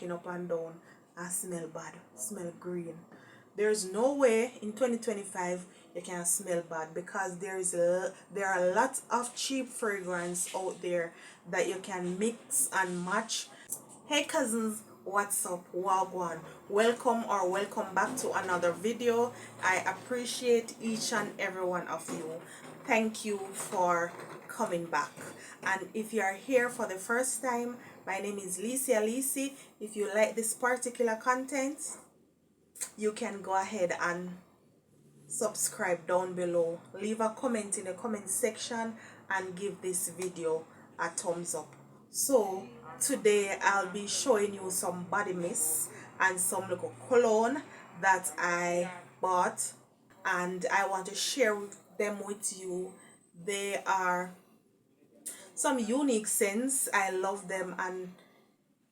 walking up and down and smell bad, smell green. There's no way in 2025 you can smell bad, because there are lots of cheap fragrance out there that you can mix and match. Hey cousins, what's up? Wagwan. Welcome back to another video. I appreciate each and every one of you. Thank you for coming back. And if you are here for the first time, my name is Lisi. If you like this particular content, you can go ahead and subscribe down below. Leave a comment in the comment section and give this video a thumbs up. So today I'll be showing you some body mist and some little cologne that I bought, and I want to share them with you. They are some unique scents. I love them, and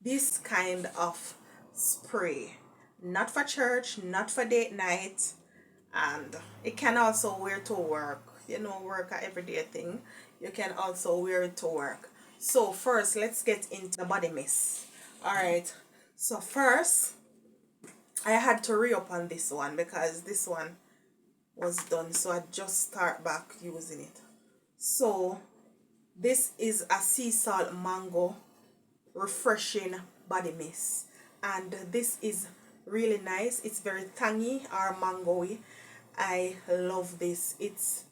this kind of spray, not for church, not for date night, and it can also wear to work. Work a everyday thing. You can also wear it to work. So first, let's get into the body mist. All right. So first, I had to re-up on this one because this one was done. So I just start back using it. So this is a sea salt mango refreshing body mist, and this is really nice. It's very tangy or mangoey. I love this. It's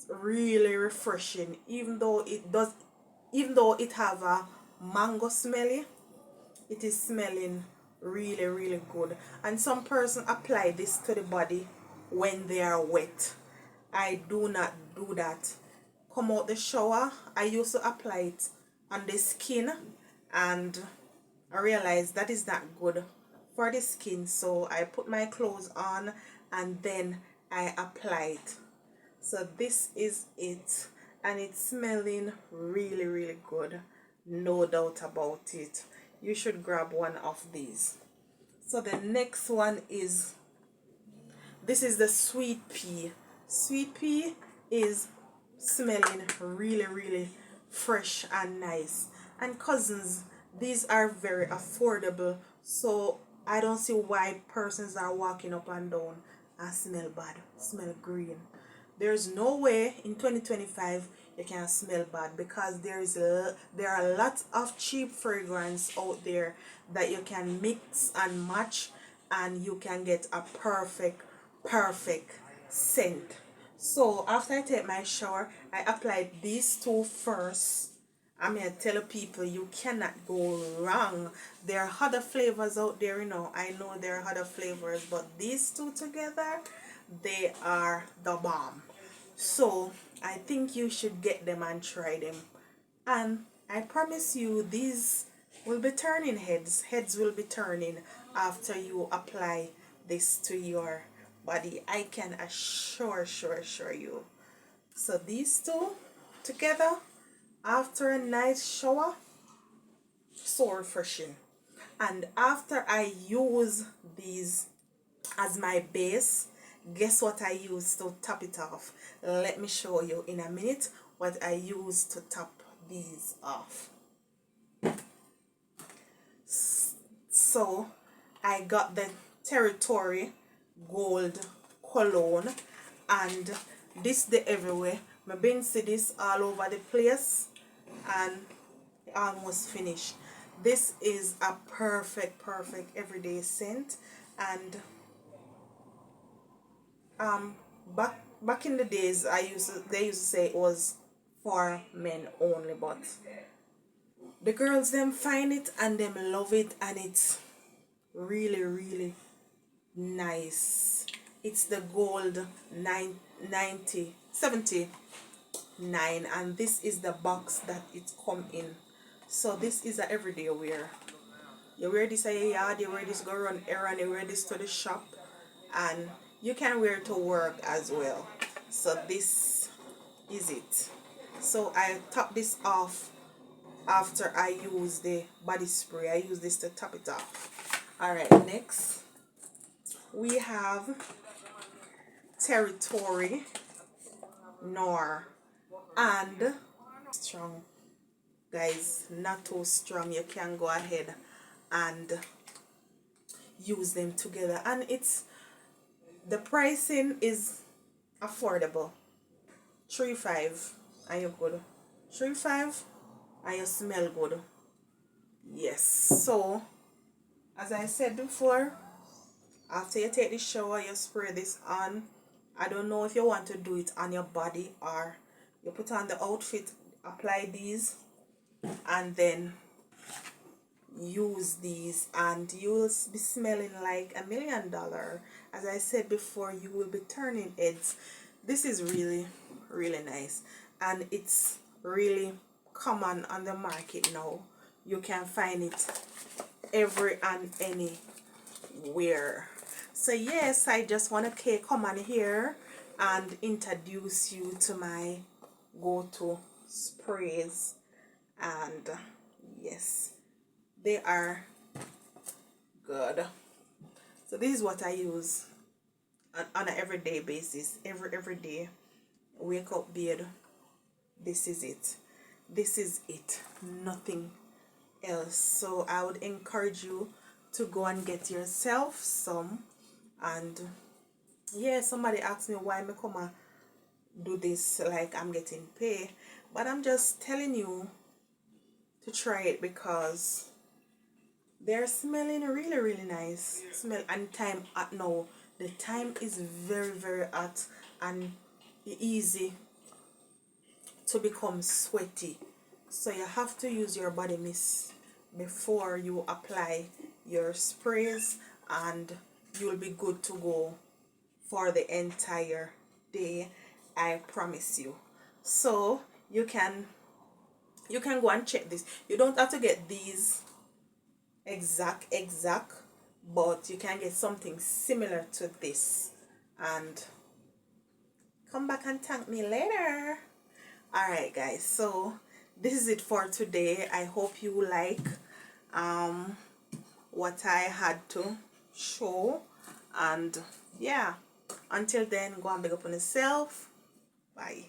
really refreshing, even though it have a mango smelly, it is smelling really good. And some person apply this to the body when they are wet. I do not do that. Come out the shower, I used to apply it on the skin, and I realized that is not good for the skin, so I put my clothes on and then I apply it. So this is it, and it's smelling really good, no doubt about it. You should grab one of these. So the next one is, this is the sweet pea. Sweet pea is smelling really fresh and nice. And cousins, these are very affordable, so I don't see why persons are walking up and down and smell bad, smell green. There's no way in 2025 you can smell bad, because there are lots of cheap fragrance out there that you can mix and match, and you can get a perfect scent. So after I take my shower, I applied these two first. I'm here to tell people you cannot go wrong. There are other flavors out there, I know there are other flavors, but these two together, they are the bomb. So I think you should get them and try them. And I promise you, these will be turning heads. Heads will be turning after you apply this to your body. I can assure you. So these two together after a nice shower, so refreshing. And after I use these as my base, guess what I use to top it off? Let me show you in a minute what I use to top these off. So I got the Territorie Gold Cologne, and this the everywhere. I've been see this all over the place, and almost finished. This is a perfect everyday scent. And back in the days, they used to say it was for men only, but the girls them find it and them love it, and it's really nice. It's the gold 79, and this is the box that it come in. So this is a everyday wear. You wear this at your yard, you wear this go run errand, you wear this to the shop, and you can wear it to work as well. So this is it. So I top this off after I use the body spray. I use this to top it off. Alright, next we have Territorie Noir, and strong, guys, not too strong. You can go ahead and use them together. And the pricing is affordable. 3.5 and you're good. 3.5 and you smell good. Yes. So as I said before, after you take the shower, you spray this on. I don't know if you want to do it on your body or you put on the outfit, apply these, and then use these, and you will be smelling like $1,000,000. As I said before, you will be turning heads. This is really, really nice, and it's really common on the market now. You can find it every and anywhere. So yes, I just want to come on here and introduce you to my go-to sprays, and yes, they are good. So this is what I use on an everyday basis. Every day, wake up, bed, this is it. This is it, nothing else. So I would encourage you to go and get yourself some. And yeah, somebody asked me why me come and do this like I'm getting paid, but I'm just telling you to try it because they're smelling really, really nice. Smell, and time at now, the time is very, very hot and easy to become sweaty. So you have to use your body mist before you apply your sprays, and you'll be good to go for the entire day, I promise you. So you can go and check this. You don't have to get these exact, but you can get something similar to this and come back and thank me later. Alright guys, so this is it for today. I hope you like what I had to show, and yeah, until then, go and big up on yourself. Bye.